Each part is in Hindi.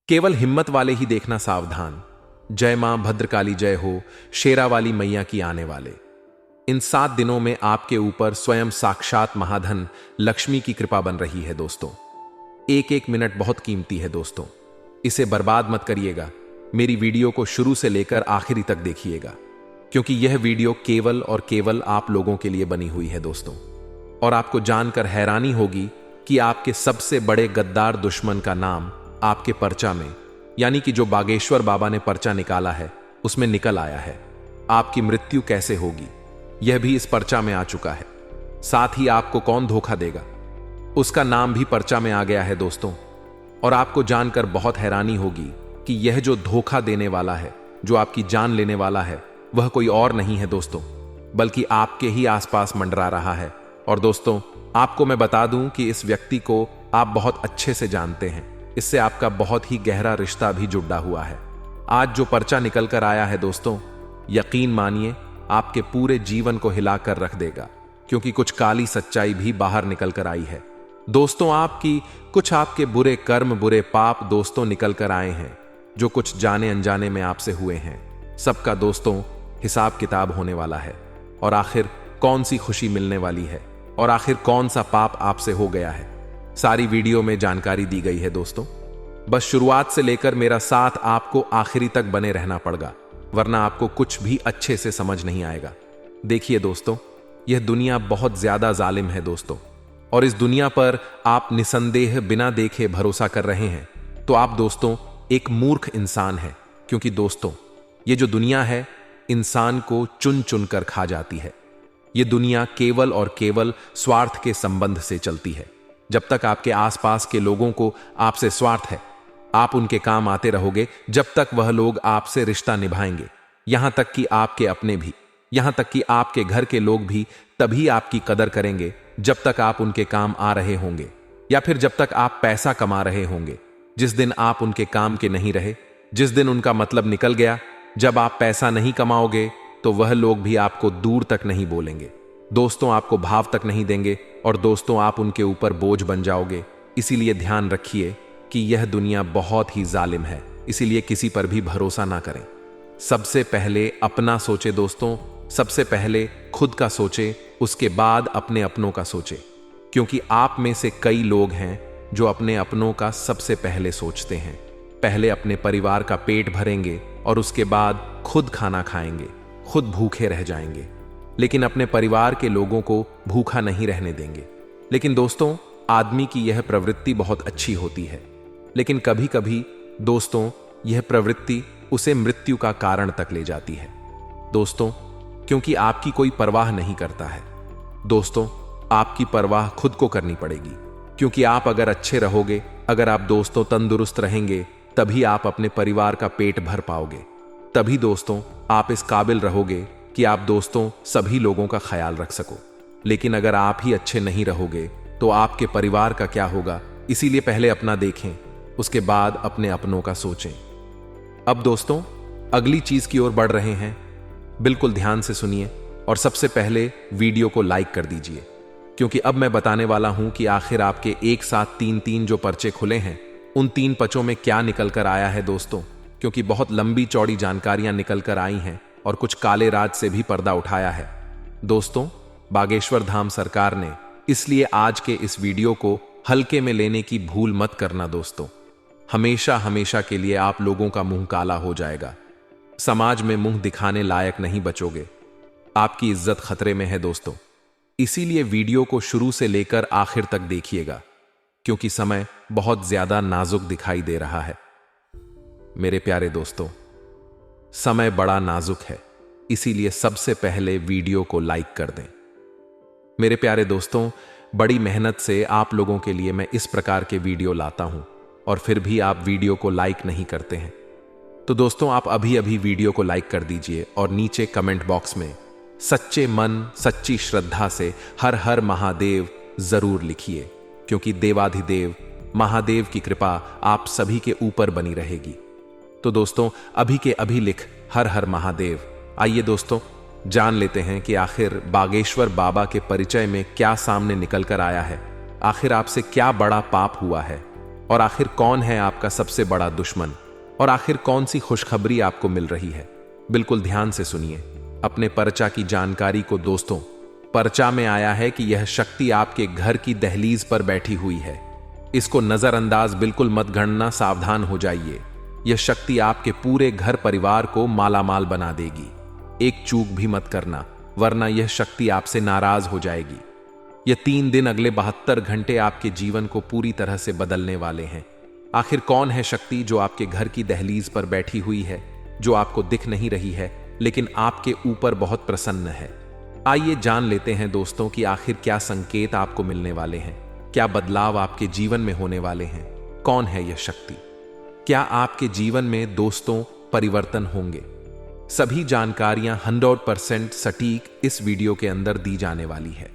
केवल हिम्मत वाले ही देखना सावधान। जय मां भद्रकाली जय हो, शेरा वाली मैया की आने वाले। इन 7 दिनों में आपके ऊपर स्वयं साक्षात महाधन लक्ष्मी की कृपा बन रही है दोस्तों। एक एक मिनट बहुत कीमती है दोस्तों, इसे बर्बाद मत करिएगा। मेरी वीडियो को शुरू से लेकर आखिरी तक देखिएगा, क्योंकि यह वीडियो केवल और केवल आप लोगों के लिए बनी हुई है दोस्तों। और आपको जानकर हैरानी होगी कि आपके सबसे बड़े गद्दार दुश्मन का नाम आपके पर्चा में, यानी कि जो बागेश्वर बाबा ने पर्चा निकाला है उसमें निकल आया है। आपकी मृत्यु कैसे होगी यह भी इस पर्चा में आ चुका है। साथ ही आपको कौन धोखा देगा उसका नाम भी पर्चा में आ गया है दोस्तों। और आपको जानकर बहुत हैरानी होगी कि यह जो धोखा देने वाला है, जो आपकी जान लेने वाला है, वह कोई और नहीं है दोस्तों, बल्कि आपके ही आसपास मंडरा रहा है। और दोस्तों आपको मैं बता दूं कि इस व्यक्ति को आप बहुत अच्छे से जानते हैं, इससे आपका बहुत ही गहरा रिश्ता भी जुड़ा हुआ है। आज जो पर्चा निकल कर आया है दोस्तों, यकीन मानिए आपके पूरे जीवन को हिलाकर रख देगा, क्योंकि कुछ काली सच्चाई भी बाहर निकल कर आई है दोस्तों। आपके बुरे कर्म, बुरे पाप दोस्तों निकल कर आए हैं, जो कुछ जाने अनजाने में आपसे हुए हैं। सबका दोस्तों हिसाब किताब होने वाला है। और आखिर कौन सी खुशी मिलने वाली है, और आखिर कौन सा पाप आपसे हो गया है, सारी वीडियो में जानकारी दी गई है दोस्तों। बस शुरुआत से लेकर मेरा साथ आपको आखिरी तक बने रहना पड़ेगा, वरना आपको कुछ भी अच्छे से समझ नहीं आएगा। देखिए दोस्तों, यह दुनिया बहुत ज्यादा जालिम है दोस्तों, और इस दुनिया पर आप निसंदेह बिना देखे भरोसा कर रहे हैं तो आप दोस्तों एक मूर्ख इंसान है। क्योंकि दोस्तों ये जो दुनिया है इंसान को चुन चुन कर खा जाती है। ये दुनिया केवल और केवल स्वार्थ के संबंध से चलती है। जब तक आपके आसपास के लोगों को आपसे स्वार्थ है, आप उनके काम आते रहोगे, जब तक वह लोग आपसे रिश्ता निभाएंगे। यहां तक कि आपके अपने भी, यहां तक कि आपके घर के लोग भी तभी आपकी कदर करेंगे जब तक आप उनके काम आ रहे होंगे, या फिर जब तक आप पैसा कमा रहे होंगे। जिस दिन आप उनके काम के नहीं रहे, जिस दिन उनका मतलब निकल गया, जब आप पैसा नहीं कमाओगे, तो वह लोग भी आपको दूर तक नहीं बोलेंगे दोस्तों, आपको भाव तक नहीं देंगे, और दोस्तों आप उनके ऊपर बोझ बन जाओगे। इसीलिए ध्यान रखिए कि यह दुनिया बहुत ही जालिम है, इसीलिए किसी पर भी भरोसा ना करें। सबसे पहले अपना सोचे दोस्तों, सबसे पहले खुद का सोचे, उसके बाद अपने अपनों का सोचे। क्योंकि आप में से कई लोग हैं जो अपने अपनों का सबसे पहले सोचते हैं। पहले अपने परिवार का पेट भरेंगे और उसके बाद खुद खाना खाएंगे, खुद भूखे रह जाएंगे, लेकिन अपने परिवार के लोगों को भूखा नहीं रहने देंगे। लेकिन दोस्तों आदमी की यह प्रवृत्ति बहुत अच्छी होती है, लेकिन कभी कभी दोस्तों यह प्रवृत्ति उसे मृत्यु का कारण तक ले जाती है दोस्तों, क्योंकि आपकी कोई परवाह नहीं करता है। दोस्तों आपकी परवाह खुद को करनी पड़ेगी, क्योंकि आप अगर अच्छे रहोगे, अगर आप दोस्तों तंदुरुस्त रहेंगे, तभी आप अपने परिवार का पेट भर पाओगे। तभी दोस्तों आप इस काबिल रहोगे कि आप दोस्तों सभी लोगों का ख्याल रख सको। लेकिन अगर आप ही अच्छे नहीं रहोगे तो आपके परिवार का क्या होगा। इसीलिए पहले अपना देखें, उसके बाद अपने अपनों का सोचें। अब दोस्तों अगली चीज की ओर बढ़ रहे हैं, बिल्कुल ध्यान से सुनिए और सबसे पहले वीडियो को लाइक कर दीजिए, क्योंकि अब मैं बताने वाला हूं कि आखिर आपके एक साथ 3-3 जो पर्चे खुले हैं, उन 3 पर्चों में क्या निकल कर आया है दोस्तों। क्योंकि बहुत लंबी चौड़ी जानकारियां निकल कर आई हैं और कुछ काले राज से भी पर्दा उठाया है दोस्तों बागेश्वर धाम सरकार ने। इसलिए आज के इस वीडियो को हल्के में लेने की भूल मत करना दोस्तों, हमेशा हमेशा के लिए आप लोगों का मुंह काला हो जाएगा। समाज में मुंह दिखाने लायक नहीं बचोगे, आपकी इज्जत खतरे में है दोस्तों। इसीलिए वीडियो को शुरू से लेकर आखिर तक देखिएगा, क्योंकि समय बहुत ज्यादा नाजुक दिखाई दे रहा है। मेरे प्यारे दोस्तों समय बड़ा नाजुक है, इसीलिए सबसे पहले वीडियो को लाइक कर दें। मेरे प्यारे दोस्तों बड़ी मेहनत से आप लोगों के लिए मैं इस प्रकार के वीडियो लाता हूं, और फिर भी आप वीडियो को लाइक नहीं करते हैं। तो दोस्तों आप अभी अभी वीडियो को लाइक कर दीजिए और नीचे कमेंट बॉक्स में सच्चे मन सच्ची श्रद्धा से हर हर महादेव जरूर लिखिए, क्योंकि देवाधिदेव महादेव की कृपा आप सभी के ऊपर बनी रहेगी। तो दोस्तों अभी के अभी लिख हर हर महादेव। आइए दोस्तों जान लेते हैं कि आखिर बागेश्वर बाबा के परिचय में क्या सामने निकल कर आया है, आखिर आपसे क्या बड़ा पाप हुआ है। और आखिर कौन है आपका सबसे बड़ा दुश्मन, और आखिर कौन सी खुशखबरी आपको मिल रही है। बिल्कुल ध्यान से सुनिए अपने पर्चा की जानकारी को दोस्तों। पर्चा में आया है कि यह शक्ति आपके घर की दहलीज पर बैठी हुई है। इसको नजरअंदाज बिल्कुल मत गणना, सावधान हो जाइए। यह शक्ति आपके पूरे घर परिवार को मालामाल बना देगी। एक चूक भी मत करना, वरना यह शक्ति आपसे नाराज हो जाएगी। यह 3 दिन अगले 72 घंटे आपके जीवन को पूरी तरह से बदलने वाले हैं। आखिर कौन है शक्ति जो आपके घर की दहलीज पर बैठी हुई है, जो आपको दिख नहीं रही है लेकिन आपके ऊपर बहुत प्रसन्न है। आइए जान लेते हैं दोस्तों कि आखिर क्या संकेत आपको मिलने वाले हैं, क्या बदलाव आपके जीवन में होने वाले हैं। कौन है यह शक्ति? क्या आपके जीवन में दोस्तों परिवर्तन होंगे? सभी जानकारियां 100% सटीक इस वीडियो के अंदर दी जाने वाली है।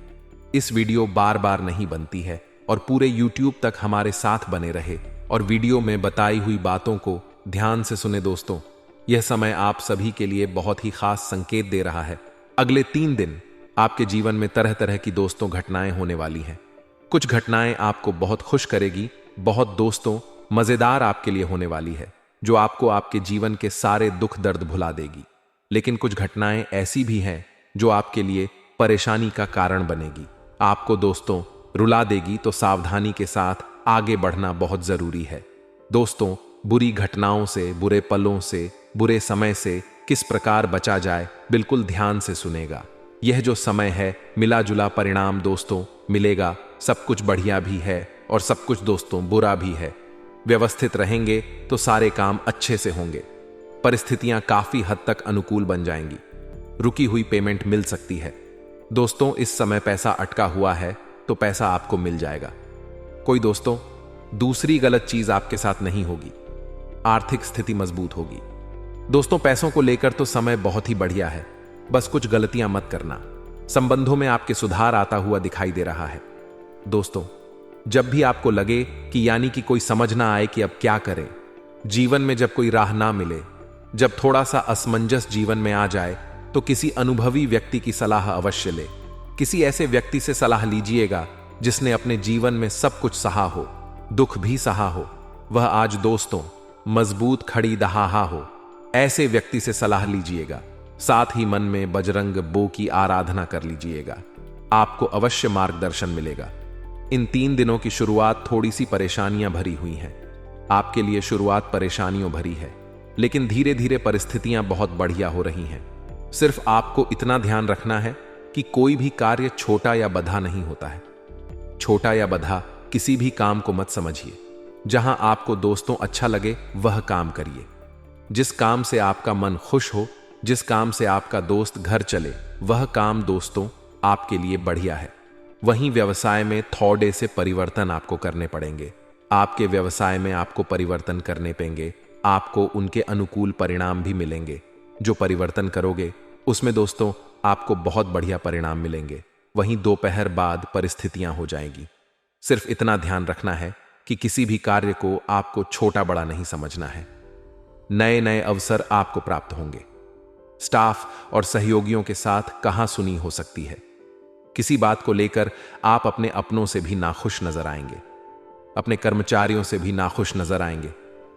इस वीडियो बार बार नहीं बनती है और पूरे YouTube तक हमारे साथ बने रहे और वीडियो में बताई हुई बातों को ध्यान से सुने दोस्तों। यह समय आप सभी के लिए बहुत ही खास संकेत दे रहा है। अगले 3 दिन आपके जीवन में तरह तरह की दोस्तों घटनाएं होने वाली हैं। कुछ घटनाएं आपको बहुत खुश करेगी, बहुत दोस्तों मजेदार आपके लिए होने वाली है, जो आपको आपके जीवन के सारे दुख दर्द भुला देगी। लेकिन कुछ घटनाएं ऐसी भी हैं जो आपके लिए परेशानी का कारण बनेगी, आपको दोस्तों रुला देगी। तो सावधानी के साथ आगे बढ़ना बहुत जरूरी है दोस्तों। बुरी घटनाओं से, बुरे पलों से, बुरे समय से किस प्रकार बचा जाए, बिल्कुल ध्यान से सुनेगा। यह जो समय है मिला जुला परिणाम दोस्तों मिलेगा। सब कुछ बढ़िया भी है और सब कुछ दोस्तों बुरा भी है। व्यवस्थित रहेंगे तो सारे काम अच्छे से होंगे। परिस्थितियां काफी हद तक अनुकूल बन जाएंगी। रुकी हुई पेमेंट मिल सकती है दोस्तों। इस समय पैसा अटका हुआ है तो पैसा आपको मिल जाएगा। कोई दोस्तों दूसरी गलत चीज आपके साथ नहीं होगी। आर्थिक स्थिति मजबूत होगी दोस्तों। पैसों को लेकर तो समय बहुत ही बढ़िया है, बस कुछ गलतियां मत करना। संबंधों में आपके सुधार आता हुआ दिखाई दे रहा है दोस्तों। जब भी आपको लगे कि यानी कि कोई समझ ना आए कि अब क्या करें, जीवन में जब कोई राह ना मिले, जब थोड़ा सा असमंजस जीवन में आ जाए, तो किसी अनुभवी व्यक्ति की सलाह अवश्य ले। किसी ऐसे व्यक्ति से सलाह लीजिएगा जिसने अपने जीवन में सब कुछ सहा हो, दुख भी सहा हो। वह आज दोस्तों मजबूत खड़ी दहाहा हो। ऐसे व्यक्ति से सलाह लीजिएगा। साथ ही मन में बजरंग बो की आराधना कर लीजिएगा। आपको अवश्य मार्गदर्शन मिलेगा। इन 3 दिनों की शुरुआत थोड़ी सी परेशानियां भरी हुई हैं। आपके लिए शुरुआत परेशानियों भरी है, लेकिन धीरे धीरे परिस्थितियां बहुत बढ़िया हो रही हैं। सिर्फ आपको इतना ध्यान रखना है कि कोई भी कार्य छोटा या बधा नहीं होता है। छोटा या बधा किसी भी काम को मत समझिए। जहां आपको दोस्तों अच्छा लगे वह काम करिए। जिस काम से आपका मन खुश हो, जिस काम से आपका दोस्त घर चले, वह काम दोस्तों आपके लिए बढ़िया है। वहीं व्यवसाय में थोड़े से परिवर्तन आपको करने पड़ेंगे। आपके व्यवसाय में आपको परिवर्तन करने पेंगे। आपको उनके अनुकूल परिणाम भी मिलेंगे। जो परिवर्तन करोगे उसमें दोस्तों आपको बहुत बढ़िया परिणाम मिलेंगे। वहीं दोपहर बाद परिस्थितियां हो जाएंगी। सिर्फ इतना ध्यान रखना है कि किसी भी कार्य को आपको छोटा बड़ा नहीं समझना है। नए नए अवसर आपको प्राप्त होंगे। स्टाफ और सहयोगियों के साथ कहां सुनी हो सकती है। किसी बात को लेकर आप अपने अपनों से भी नाखुश नजर आएंगे, अपने कर्मचारियों से भी नाखुश नजर आएंगे।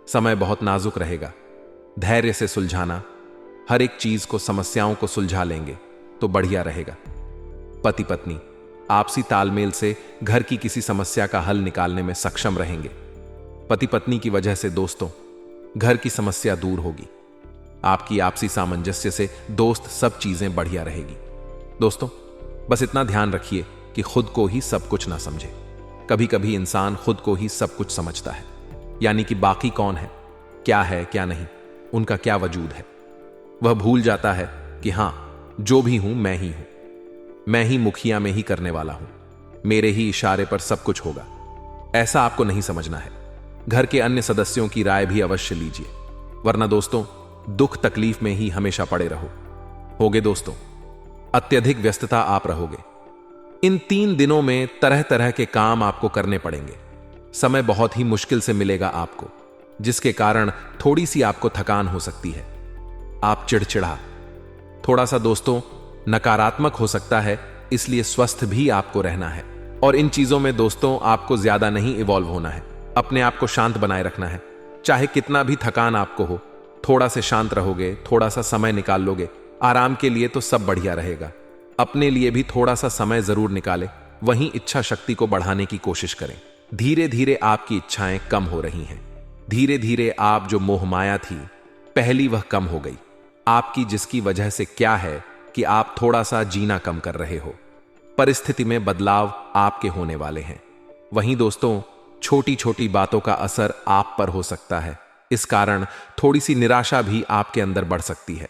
समय बहुत नाजुक रहेगा। धैर्य से सुलझाना, हर एक चीज को, समस्याओं को सुलझा लेंगे तो बढ़िया रहेगा। पति पत्नी आपसी तालमेल से घर की किसी समस्या का हल निकालने में सक्षम रहेंगे। पति पत्नी की वजह से दोस्तों घर की समस्या दूर होगी। आपकी आपसी सामंजस्य से दोस्त सब चीजें बढ़िया रहेगी। दोस्तों बस इतना ध्यान रखिए कि खुद को ही सब कुछ ना समझे। कभी कभी इंसान खुद को ही सब कुछ समझता है, यानी कि बाकी कौन है क्या नहीं, उनका क्या वजूद है। वह भूल जाता है कि हां, जो भी हूं मैं ही हूं। मैं ही मुखिया में ही करने वाला हूं। मेरे ही इशारे पर सब कुछ होगा। ऐसा आपको नहीं समझना है। घर के अन्य सदस्यों की राय भी अवश्य लीजिए, वरना दोस्तों दुख तकलीफ में ही हमेशा पड़े होगे दोस्तों। अत्यधिक व्यस्तता आप रहोगे। इन 3 दिनों में तरह तरह के काम आपको करने पड़ेंगे। समय बहुत ही मुश्किल से मिलेगा आपको, जिसके कारण थोड़ी सी आपको थकान हो सकती है। आप चिड़चिड़ा, थोड़ा सा दोस्तों नकारात्मक हो सकता है, इसलिए स्वस्थ भी आपको रहना है। और इन चीजों में दोस्तों आपको ज्यादा नहीं इवॉल्व होना है। अपने आप को शांत बनाए रखना है। चाहे कितना भी थकान आपको हो, थोड़ा से शांत रहोगे, थोड़ा सा समय निकाल लोगे आराम के लिए तो सब बढ़िया रहेगा। अपने लिए भी थोड़ा सा समय जरूर निकालें, वहीं इच्छा शक्ति को बढ़ाने की कोशिश करें। धीरे धीरे आपकी इच्छाएं कम हो रही हैं। धीरे धीरे आप जो मोहमाया थी पहली वह कम हो गई आपकी, जिसकी वजह से क्या है कि आप थोड़ा सा जीना कम कर रहे हो। परिस्थिति में बदलाव आपके होने वाले हैं। वहीं दोस्तों, छोटी छोटी बातों का असर आप पर हो सकता है। इस कारण थोड़ी सी निराशा भी आपके अंदर बढ़ सकती है।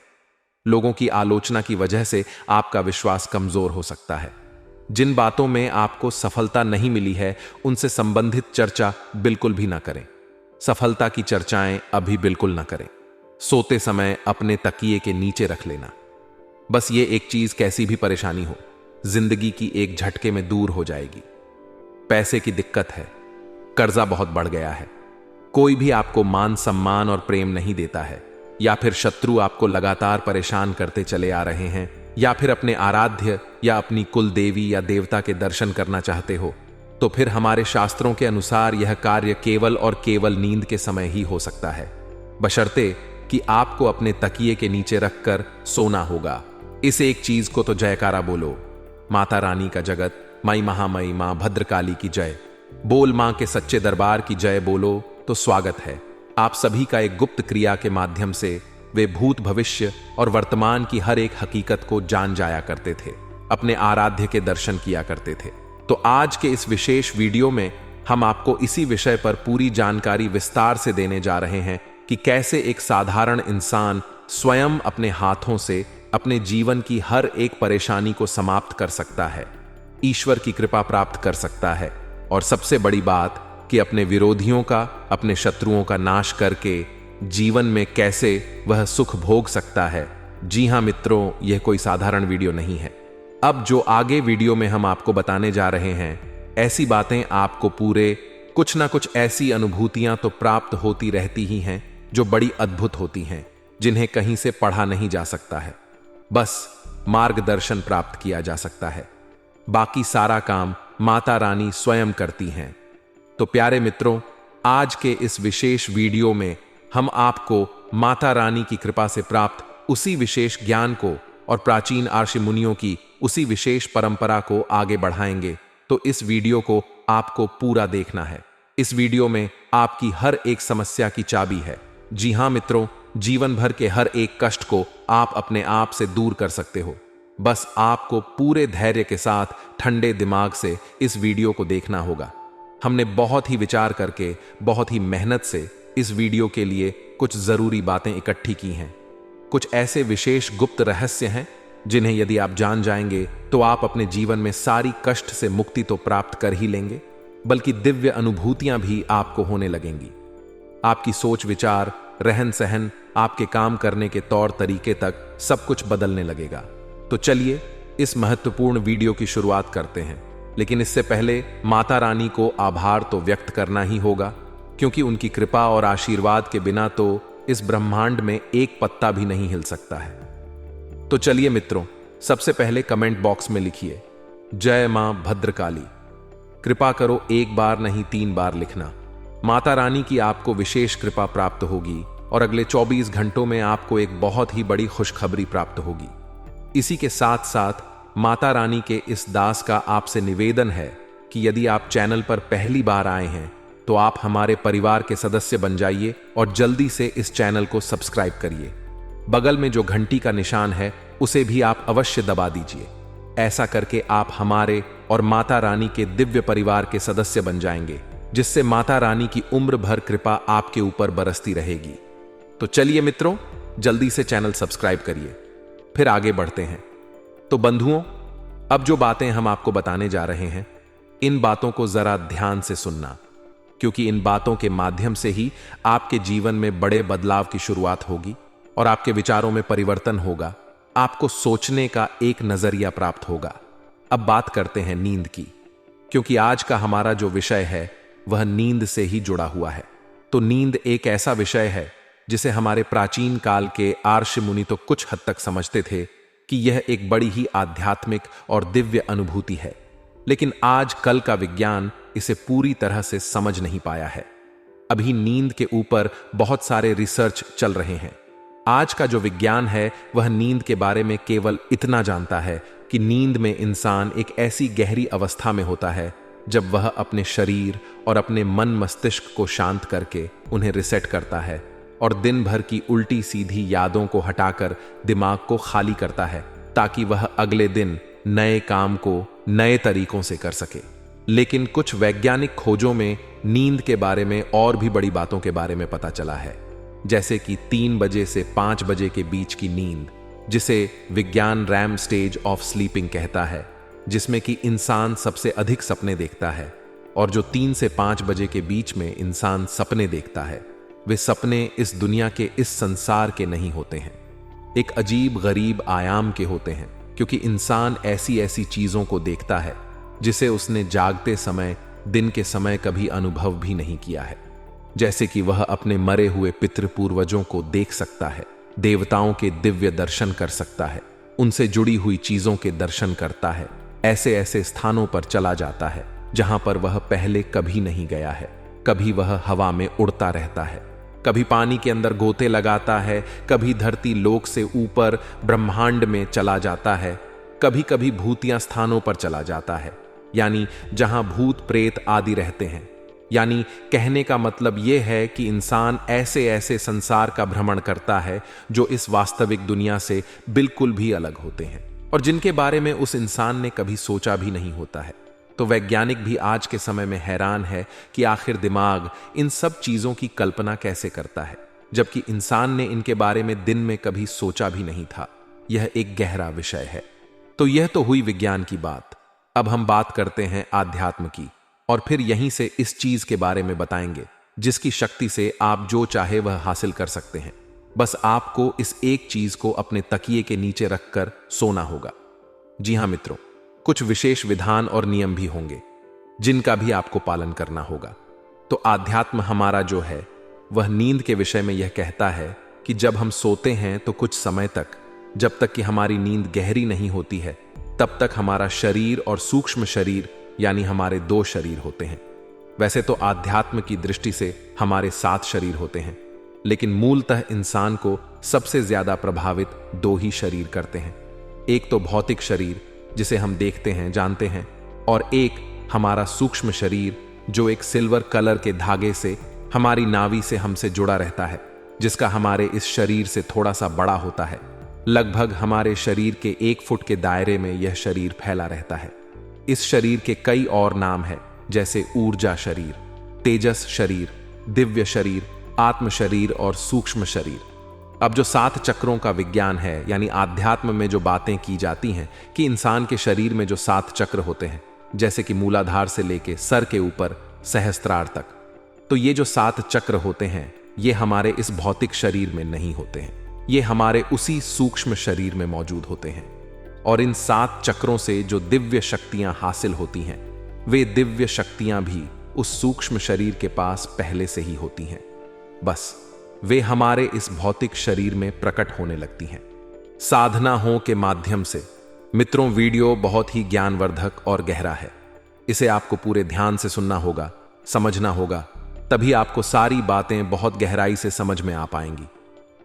लोगों की आलोचना की वजह से आपका विश्वास कमजोर हो सकता है। जिन बातों में आपको सफलता नहीं मिली है उनसे संबंधित चर्चा बिल्कुल भी ना करें। सफलता की चर्चाएं अभी बिल्कुल ना करें। सोते समय अपने तकिए के नीचे रख लेना। बस ये एक चीज कैसी भी परेशानी हो, जिंदगी की एक झटके में दूर हो जाएगी। पैसे की दिक्कत है, कर्जा बहुत बढ़ गया है, कोई भी आपको मान सम्मान और प्रेम नहीं देता है, या फिर शत्रु आपको लगातार परेशान करते चले आ रहे हैं, या फिर अपने आराध्य या अपनी कुल देवी या देवता के दर्शन करना चाहते हो, तो फिर हमारे शास्त्रों के अनुसार यह कार्य केवल और केवल नींद के समय ही हो सकता है, बशर्ते कि आपको अपने तकिए के नीचे रखकर सोना होगा। इस एक चीज को तो जयकारा बोलो। माता रानी का जगत, माई महामई मां भद्रकाली की जय। बोल मां के सच्चे दरबार की जय बोलो तो स्वागत है। आप सभी का एक गुप्त क्रिया के माध्यम से वे भूत भविष्य और वर्तमान की हर एक हकीकत को जान जाया करते थे, अपने आराध्य के दर्शन किया करते थे। तो आज के इस विशेष वीडियो में हम आपको इसी विषय पर पूरी जानकारी विस्तार से देने जा रहे हैं कि कैसे एक साधारण इंसान स्वयं अपने हाथों से अपने जीवन की हर एक परेशानी को समाप्त कर सकता है, ईश्वर की कृपा प्राप्त कर सकता है, और सबसे बड़ी बात कि अपने विरोधियों का, अपने शत्रुओं का नाश करके जीवन में कैसे वह सुख भोग सकता है। जी हां मित्रों, यह कोई साधारण वीडियो नहीं है। अब जो आगे वीडियो में हम आपको बताने जा रहे हैं, ऐसी बातें आपको पूरे कुछ ना कुछ ऐसी अनुभूतियां तो प्राप्त होती रहती ही हैं जो बड़ी अद्भुत होती हैं, जिन्हें कहीं से पढ़ा नहीं जा सकता है, बस मार्गदर्शन प्राप्त किया जा सकता है। बाकी सारा काम माता रानी स्वयं करती हैं। तो प्यारे मित्रों, आज के इस विशेष वीडियो में हम आपको माता रानी की कृपा से प्राप्त उसी विशेष ज्ञान को और प्राचीन ऋषि मुनियों की उसी विशेष परंपरा को आगे बढ़ाएंगे। तो इस वीडियो को आपको पूरा देखना है। इस वीडियो में आपकी हर एक समस्या की चाबी है। जी हां मित्रों, जीवन भर के हर एक कष्ट को आप अपने आप से दूर कर सकते हो। बस आपको पूरे धैर्य के साथ ठंडे दिमाग से इस वीडियो को देखना होगा। हमने बहुत ही विचार करके, बहुत ही मेहनत से इस वीडियो के लिए कुछ जरूरी बातें इकट्ठी की हैं। कुछ ऐसे विशेष गुप्त रहस्य हैं जिन्हें यदि आप जान जाएंगे तो आप अपने जीवन में सारी कष्ट से मुक्ति तो प्राप्त कर ही लेंगे, बल्कि दिव्य अनुभूतियां भी आपको होने लगेंगी। आपकी सोच विचार, रहन सहन, आपके काम करने के तौर तरीके तक सब कुछ बदलने लगेगा। तो चलिए इस महत्वपूर्ण वीडियो की शुरुआत करते हैं। लेकिन इससे पहले माता रानी को आभार तो व्यक्त करना ही होगा, क्योंकि उनकी कृपा और आशीर्वाद के बिना तो इस ब्रह्मांड में एक पत्ता भी नहीं हिल सकता है। तो चलिए मित्रों, सबसे पहले कमेंट बॉक्स में लिखिए जय मां भद्रकाली। कृपा करो 1 बार नहीं 3 बार लिखना। माता रानी की आपको विशेष कृपा प्राप्त होगी और अगले 24 घंटों में आपको एक बहुत ही बड़ी खुशखबरी प्राप्त होगी। इसी के साथ साथ माता रानी के इस दास का आपसे निवेदन है कि यदि आप चैनल पर पहली बार आए हैं तो आप हमारे परिवार के सदस्य बन जाइए और जल्दी से इस चैनल को सब्सक्राइब करिए। बगल में जो घंटी का निशान है उसे भी आप अवश्य दबा दीजिए। ऐसा करके आप हमारे और माता रानी के दिव्य परिवार के सदस्य बन जाएंगे, जिससे माता रानी की उम्र भर कृपा आपके ऊपर बरसती रहेगी। तो चलिए मित्रों, जल्दी से चैनल सब्सक्राइब करिए। फिर आगे बढ़ते हैं। तो बंधुओं, अब जो बातें हम आपको बताने जा रहे हैं, इन बातों को जरा ध्यान से सुनना, क्योंकि इन बातों के माध्यम से ही आपके जीवन में बड़े बदलाव की शुरुआत होगी और आपके विचारों में परिवर्तन होगा। आपको सोचने का एक नजरिया प्राप्त होगा। अब बात करते हैं नींद की, क्योंकि आज का हमारा जो विषय है वह नींद से ही जुड़ा हुआ है। तो नींद एक ऐसा विषय है जिसे हमारे प्राचीन काल के ऋषि मुनि तो कुछ हद तक समझते थे कि यह एक बड़ी ही आध्यात्मिक और दिव्य अनुभूति है, लेकिन आज कल का विज्ञान इसे पूरी तरह से समझ नहीं पाया है। अभी नींद के ऊपर बहुत सारे रिसर्च चल रहे हैं। आज का जो विज्ञान है वह नींद के बारे में केवल इतना जानता है कि नींद में इंसान एक ऐसी गहरी अवस्था में होता है जब वह अपने शरीर और अपने मन मस्तिष्क को शांत करके उन्हें रिसेट करता है और दिन भर की उल्टी सीधी यादों को हटाकर दिमाग को खाली करता है, ताकि वह अगले दिन नए काम को नए तरीकों से कर सके। लेकिन कुछ वैज्ञानिक खोजों में नींद के बारे में और भी बड़ी बातों के बारे में पता चला है, जैसे कि 3 बजे से 5 बजे के बीच की नींद, जिसे विज्ञान रैम स्टेज ऑफ स्लीपिंग कहता है, जिसमें कि इंसान सबसे अधिक सपने देखता है। और जो 3 से 5 बजे के बीच में इंसान सपने देखता है, वे सपने इस दुनिया के, इस संसार के नहीं होते हैं, एक अजीब गरीब आयाम के होते हैं, क्योंकि इंसान ऐसी ऐसी चीजों को देखता है जिसे उसने जागते समय, दिन के समय कभी अनुभव भी नहीं किया है। जैसे कि वह अपने मरे हुए पितृ पूर्वजों को देख सकता है, देवताओं के दिव्य दर्शन कर सकता है, उनसे जुड़ी हुई चीजों के दर्शन करता है, ऐसे ऐसे स्थानों पर चला जाता है जहां पर वह पहले कभी नहीं गया है। कभी वह हवा में उड़ता रहता है, कभी पानी के अंदर गोते लगाता है, कभी धरती लोक से ऊपर ब्रह्मांड में चला जाता है, कभी कभी भूतिया स्थानों पर चला जाता है, यानी जहां भूत प्रेत आदि रहते हैं। यानी कहने का मतलब यह है कि इंसान ऐसे ऐसे संसार का भ्रमण करता है जो इस वास्तविक दुनिया से बिल्कुल भी अलग होते हैं और जिनके बारे में उस इंसान ने कभी सोचा भी नहीं होता है। तो वैज्ञानिक भी आज के समय में हैरान है कि आखिर दिमाग इन सब चीजों की कल्पना कैसे करता है, जबकि इंसान ने इनके बारे में दिन में कभी सोचा भी नहीं था। यह एक गहरा विषय है। तो यह तो हुई विज्ञान की बात। अब हम बात करते हैं आध्यात्म की, और फिर यहीं से इस चीज के बारे में बताएंगे जिसकी शक्ति से आप जो चाहे वह हासिल कर सकते हैं। बस आपको इस एक चीज को अपने तकिए के नीचे रखकर सोना होगा। जी हां मित्रों, कुछ विशेष विधान और नियम भी होंगे जिनका भी आपको पालन करना होगा। तो आध्यात्म हमारा जो है वह नींद के विषय में यह कहता है कि जब हम सोते हैं तो कुछ समय तक, जब तक कि हमारी नींद गहरी नहीं होती है, तब तक हमारा शरीर और सूक्ष्म शरीर यानी हमारे 2 शरीर होते हैं। वैसे तो आध्यात्म की दृष्टि से हमारे 7 शरीर होते हैं, लेकिन मूलतः इंसान को सबसे ज्यादा प्रभावित 2 ही शरीर करते हैं। एक तो भौतिक शरीर जिसे हम देखते हैं, जानते हैं, और एक हमारा सूक्ष्म शरीर जो एक सिल्वर कलर के धागे से हमारी नावी से हमसे जुड़ा रहता है, जिसका हमारे इस शरीर से थोड़ा सा बड़ा होता है। लगभग हमारे शरीर के 1 फुट के दायरे में यह शरीर फैला रहता है। इस शरीर के कई और नाम हैं, जैसे ऊर्जा शरीर, तेजस शरीर, दिव्य शरीर, आत्म शरीर और सूक्ष्म शरीर। अब जो 7 चक्रों का विज्ञान है, यानी आध्यात्म में जो बातें की जाती हैं कि इंसान के शरीर में जो 7 चक्र होते हैं, जैसे कि मूलाधार से लेके सर के ऊपर सहस्त्रार तक, तो ये जो 7 चक्र होते हैं ये हमारे इस भौतिक शरीर में नहीं होते हैं, ये हमारे उसी सूक्ष्म शरीर में मौजूद होते हैं। और इन 7 चक्रों से जो दिव्य शक्तियां हासिल होती हैं, वे दिव्य शक्तियां भी उस सूक्ष्म शरीर के पास पहले से ही होती हैं। बस वे हमारे इस भौतिक शरीर में प्रकट होने लगती हैं साधना हो के माध्यम से। मित्रों, वीडियो बहुत ही ज्ञानवर्धक और गहरा है। इसे आपको पूरे ध्यान से सुनना होगा, समझना होगा, तभी आपको सारी बातें बहुत गहराई से समझ में आ पाएंगी।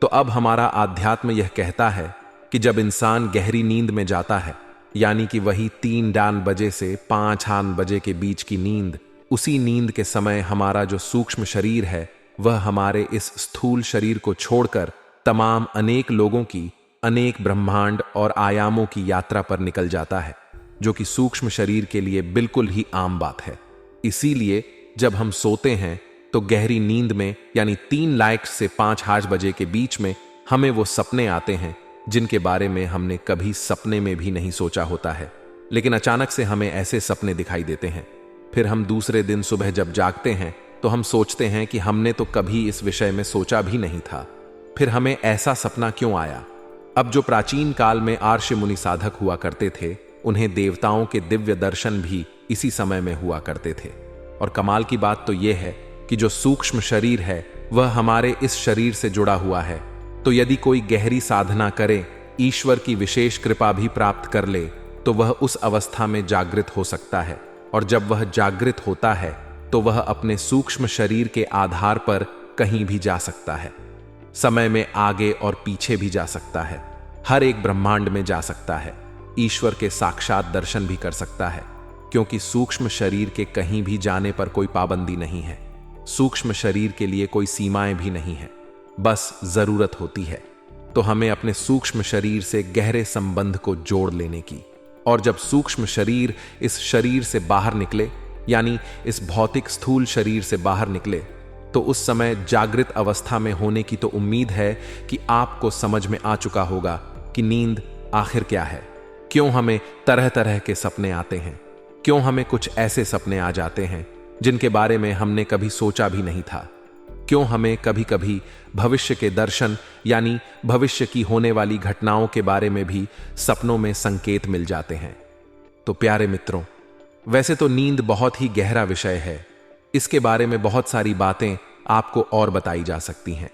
तो अब हमारा आध्यात्म यह कहता है कि जब इंसान गहरी नींद में जाता है, यानी कि वही 3 बजे से 5 बजे के बीच की नींद, उसी नींद के समय हमारा जो सूक्ष्म शरीर है वह हमारे इस स्थूल शरीर को छोड़कर तमाम अनेक लोगों की, अनेक ब्रह्मांड और आयामों की यात्रा पर निकल जाता है, जो कि सूक्ष्म शरीर के लिए बिल्कुल ही आम बात है। इसीलिए जब हम सोते हैं तो गहरी नींद में, यानी 3 से 5 बजे के बीच में, हमें वो सपने आते हैं जिनके बारे में हमने कभी सपने में भी नहीं सोचा होता है, लेकिन अचानक से हमें ऐसे सपने दिखाई देते हैं। फिर हम दूसरे दिन सुबह जब जागते हैं तो हम सोचते हैं कि हमने तो कभी इस विषय में सोचा भी नहीं था, फिर हमें ऐसा सपना क्यों आया। अब जो प्राचीन काल में आर्ष मुनि साधक हुआ करते थे, उन्हें देवताओं के दिव्य दर्शन भी इसी समय में हुआ करते थे। और कमाल की बात तो यह है कि जो सूक्ष्म शरीर है वह हमारे इस शरीर से जुड़ा हुआ है। तो यदि कोई गहरी साधना करे, ईश्वर की विशेष कृपा भी प्राप्त कर ले, तो वह उस अवस्था में जागृत हो सकता है। और जब वह जागृत होता है तो वह अपने सूक्ष्म शरीर के आधार पर कहीं भी जा सकता है। समय में आगे और पीछे भी जा सकता है, हर एक ब्रह्मांड में जा सकता है, ईश्वर के साक्षात दर्शन भी कर सकता है, क्योंकि सूक्ष्म शरीर के कहीं भी जाने पर कोई पाबंदी नहीं है। सूक्ष्म शरीर के लिए कोई सीमाएं भी नहीं है, बस जरूरत होती है तो हमें अपने सूक्ष्म शरीर से गहरे संबंध को जोड़ लेने की। और जब सूक्ष्म शरीर इस शरीर से बाहर निकले, यानी इस भौतिक स्थूल शरीर से बाहर निकले, तो उस समय जागृत अवस्था में होने की तो उम्मीद है कि आपको समझ में आ चुका होगा कि नींद आखिर क्या है, क्यों हमें तरह तरह के सपने आते हैं, क्यों हमें कुछ ऐसे सपने आ जाते हैं जिनके बारे में हमने कभी सोचा भी नहीं था, क्यों हमें कभी कभी भविष्य के दर्शन यानी भविष्य की होने वाली घटनाओं के बारे में भी सपनों में संकेत मिल जाते हैं। तो प्यारे मित्रों, वैसे तो नींद बहुत ही गहरा विषय है, इसके बारे में बहुत सारी बातें आपको और बताई जा सकती हैं।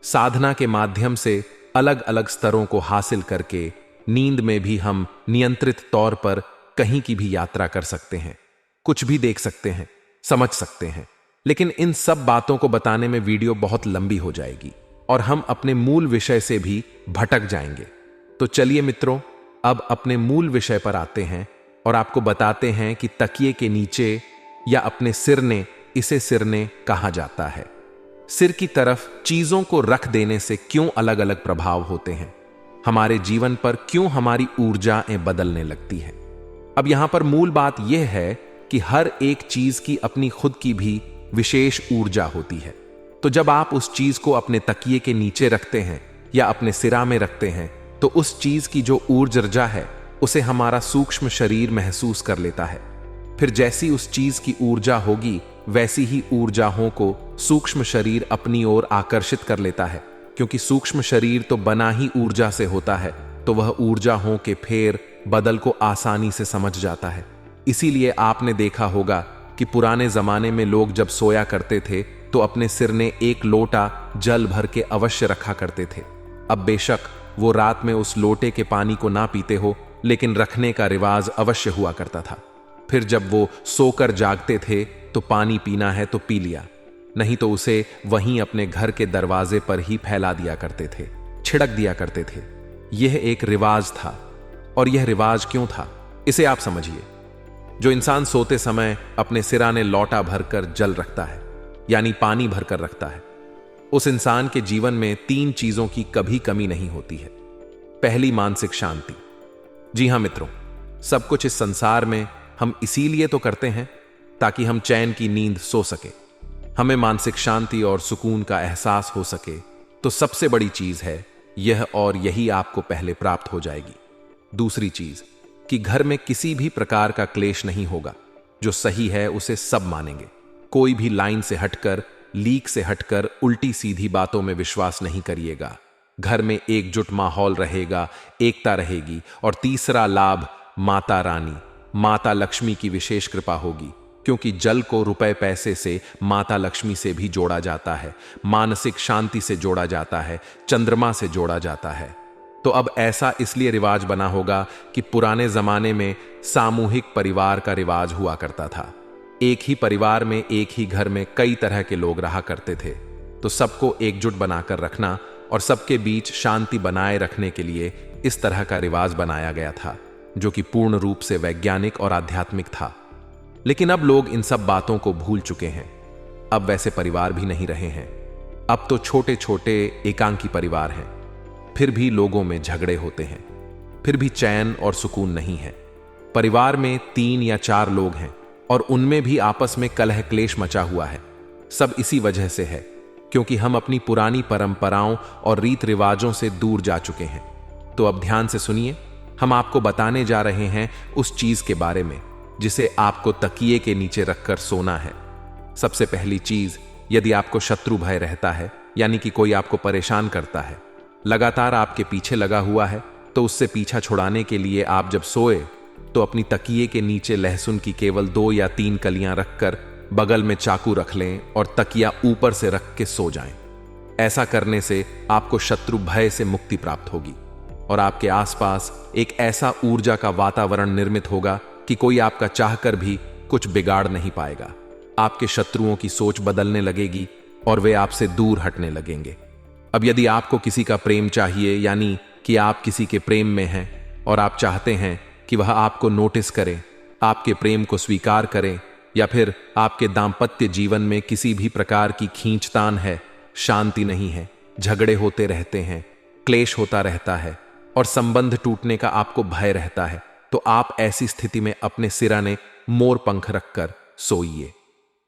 साधना के माध्यम से अलग अलग स्तरों को हासिल करके नींद में भी हम नियंत्रित तौर पर कहीं की भी यात्रा कर सकते हैं, कुछ भी देख सकते हैं, समझ सकते हैं। लेकिन इन सब बातों को बताने में वीडियो बहुत लंबी हो जाएगी और हम अपने मूल विषय से भी भटक जाएंगे। तो चलिए मित्रों, अब अपने मूल विषय पर आते हैं और आपको बताते हैं कि तकिए के नीचे या अपने सिरने, इसे सिरने कहा जाता है। सिर की तरफ चीजों को रख देने से क्यों अलग अलग प्रभाव होते हैं, हमारे जीवन पर क्यों हमारी ऊर्जाएं बदलने लगती है। अब यहां पर मूल बात यह है कि हर एक चीज की अपनी खुद की भी विशेष ऊर्जा होती है। तो जब आप उस चीज को अपने तकिए के नीचे रखते हैं या अपने सिरा में रखते हैं, तो उस चीज की जो ऊर्जा है उसे हमारा सूक्ष्म शरीर महसूस कर लेता है। फिर जैसी उस चीज की ऊर्जा होगी, वैसी ही ऊर्जाओं को सूक्ष्म शरीर अपनी ओर आकर्षित कर लेता है। क्योंकि सूक्ष्म शरीर तो बना ही ऊर्जा से होता है, तो वह ऊर्जाओं के फेर बदल को आसानी से समझ जाता है। इसीलिए आपने देखा होगा कि पुराने जमाने में लोग जब सोया करते थे तो अपने सिरने एक लोटा जल भर के अवश्य रखा करते थे। अब बेशक वो रात में उस लोटे के पानी को ना पीते हो, लेकिन रखने का रिवाज अवश्य हुआ करता था। फिर जब वो सोकर जागते थे तो पानी पीना है तो पी लिया, नहीं तो उसे वहीं अपने घर के दरवाजे पर ही फैला दिया करते थे, छिड़क दिया करते थे। यह एक रिवाज था। और यह रिवाज क्यों था, इसे आप समझिए। जो इंसान सोते समय अपने सिराने लौटा भरकर जल रखता है, यानी पानी भरकर रखता है, उस इंसान के जीवन में 3 चीजों की कभी कमी नहीं होती है। पहली, मानसिक शांति। जी हां मित्रों, सब कुछ इस संसार में हम इसीलिए तो करते हैं ताकि हम चैन की नींद सो सके, हमें मानसिक शांति और सुकून का एहसास हो सके। तो सबसे बड़ी चीज है यह, और यही आपको पहले प्राप्त हो जाएगी। दूसरी चीज कि घर में किसी भी प्रकार का क्लेश नहीं होगा। जो सही है उसे सब मानेंगे, कोई भी लाइन से हटकर, लीक से हटकर उल्टी सीधी बातों में विश्वास नहीं करिएगा। घर में एकजुट माहौल रहेगा, एकता रहेगी। और तीसरा लाभ, माता रानी, माता लक्ष्मी की विशेष कृपा होगी, क्योंकि जल को रुपए पैसे से, माता लक्ष्मी से भी जोड़ा जाता है, मानसिक शांति से जोड़ा जाता है, चंद्रमा से जोड़ा जाता है। तो अब ऐसा इसलिए रिवाज बना होगा कि पुराने जमाने में सामूहिक परिवार का रिवाज हुआ करता था। एक ही परिवार में, एक ही घर में कई तरह के लोग रहा करते थे। तो सबको एकजुट बनाकर रखना और सबके बीच शांति बनाए रखने के लिए इस तरह का रिवाज बनाया गया था, जो कि पूर्ण रूप से वैज्ञानिक और आध्यात्मिक था। लेकिन अब लोग इन सब बातों को भूल चुके हैं। अब वैसे परिवार भी नहीं रहे हैं। अब तो छोटे छोटे एकांकी परिवार हैं, फिर भी लोगों में झगड़े होते हैं, फिर भी चैन और सुकून नहीं है। परिवार में 3 या 4 लोग हैं और उनमें भी आपस में कलह क्लेश मचा हुआ है। सब इसी वजह से है क्योंकि हम अपनी पुरानी परंपराओं और रीत रिवाजों से दूर जा चुके हैं। तो अब ध्यान से सुनिए, हम आपको बताने जा रहे हैं उस चीज के बारे में जिसे आपको तकिए के नीचे रखकर सोना है। सबसे पहली चीज, यदि आपको शत्रु भय रहता है, यानी कि कोई आपको परेशान करता है, लगातार आपके पीछे लगा हुआ है, तो उससे पीछा छुड़ाने के लिए आप जब सोए तो अपनी तकिए के नीचे लहसुन की केवल 2 या 3 कलियां रखकर बगल में चाकू रख लें और तकिया ऊपर से रख के सो जाएं। ऐसा करने से आपको शत्रु भय से मुक्ति प्राप्त होगी और आपके आसपास एक ऐसा ऊर्जा का वातावरण निर्मित होगा कि कोई आपका चाहकर भी कुछ बिगाड़ नहीं पाएगा। आपके शत्रुओं की सोच बदलने लगेगी और वे आपसे दूर हटने लगेंगे। अब यदि आपको किसी का प्रेम चाहिए, यानी कि आप किसी के प्रेम में हैं और आप चाहते हैं कि वह आपको नोटिस करे, आपके प्रेम को स्वीकार करें, या फिर आपके दाम्पत्य जीवन में किसी भी प्रकार की खींचतान है, शांति नहीं है, झगड़े होते रहते हैं, क्लेश होता रहता है और संबंध टूटने का आपको भय रहता है, तो आप ऐसी स्थिति में अपने सिराने मोर पंख रखकर सोइए।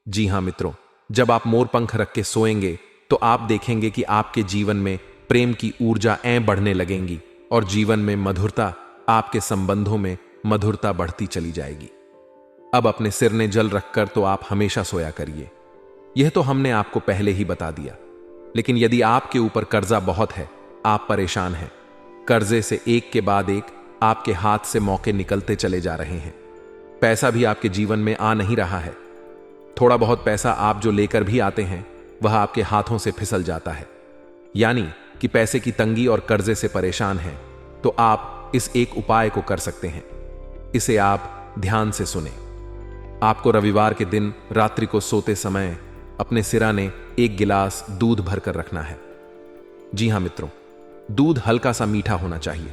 जी हां मित्रों, जब आप मोर पंख रख के सोएंगे तो आप देखेंगे कि आपके जीवन में प्रेम की ऊर्जा बढ़ने लगेंगी और जीवन में मधुरता, आपके संबंधों में मधुरता बढ़ती चली जाएगी। अब अपने सिरने जल रखकर तो आप हमेशा सोया करिए। यह तो हमने आपको पहले ही बता दिया। लेकिन यदि आपके ऊपर कर्जा बहुत है, आप परेशान हैं, कर्जे से एक के बाद एक आपके हाथ से मौके निकलते चले जा रहे हैं, पैसा भी आपके जीवन में आ नहीं रहा है, थोड़ा बहुत पैसा आप जो लेकर भी आते हैं वह आपके हाथों से फिसल जाता है, यानी कि पैसे की तंगी और कर्जे से परेशान हैं, तो आप इस एक उपाय को कर सकते हैं। इसे आप ध्यान से सुने। आपको रविवार के दिन रात्रि को सोते समय अपने सिराने एक गिलास दूध भरकर रखना है। जी हां मित्रों, दूध हल्का सा मीठा होना चाहिए।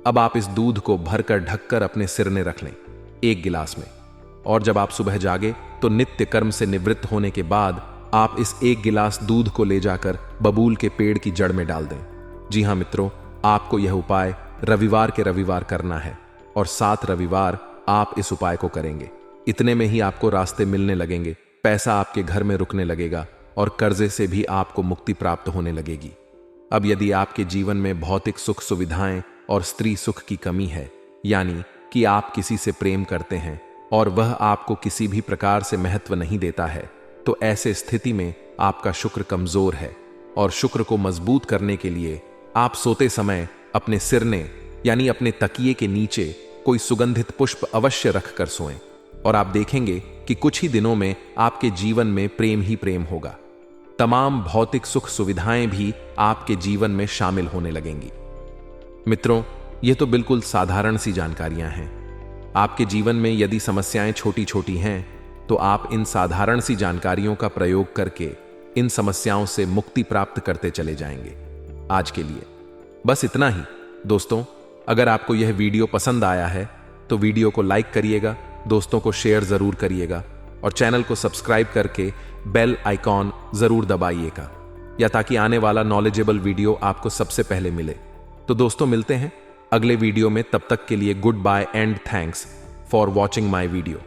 अब आप इस दूध को भरकर ढककर अपने सिरने रख लें एक गिलास में, और जब आप सुबह जागे तो नित्य कर्म से निवृत्त होने के बाद आप इस एक गिलास दूध को ले जाकर बबूल के पेड़ की जड़ में डाल दें। जी हां मित्रों, आपको यह उपाय रविवार के रविवार करना है और 7 रविवार आप इस उपाय को करेंगे। इतने में ही आपको रास्ते मिलने लगेंगे, पैसा आपके घर में रुकने लगेगा और कर्जे से भी आपको मुक्ति प्राप्त होने लगेगी। अब यदि आपके जीवन में भौतिक सुख सुविधाएं और स्त्री सुख की कमी है, यानी कि आप किसी से प्रेम करते हैं और वह आपको किसी भी प्रकार से महत्व नहीं देता है, तो ऐसे स्थिति में आपका शुक्र कमजोर है और शुक्र को मजबूत करने के लिए आप सोते समय अपने सिरने यानी अपने तकिए के नीचे कोई सुगंधित पुष्प अवश्य रखकर सोएं और आप देखेंगे कि कुछ ही दिनों में आपके जीवन में प्रेम ही प्रेम होगा। तमाम भौतिक सुख सुविधाएं भी आपके जीवन में शामिल होने लगेंगी। मित्रों, यह तो बिल्कुल साधारण सी जानकारियां हैं। आपके जीवन में यदि समस्याएं छोटी छोटी हैं तो आप इन साधारण सी जानकारियों का प्रयोग करके इन समस्याओं से मुक्ति प्राप्त करते चले जाएंगे। आज के लिए बस इतना ही। दोस्तों, अगर आपको यह वीडियो पसंद आया है तो वीडियो को लाइक करिएगा, दोस्तों को शेयर जरूर करिएगा और चैनल को सब्सक्राइब करके बेल आइकॉन जरूर दबाइएगा, या ताकि आने वाला नॉलेजेबल वीडियो आपको सबसे पहले मिले। तो दोस्तों, मिलते हैं अगले वीडियो में। तब तक के लिए goodbye and thanks for watching my video.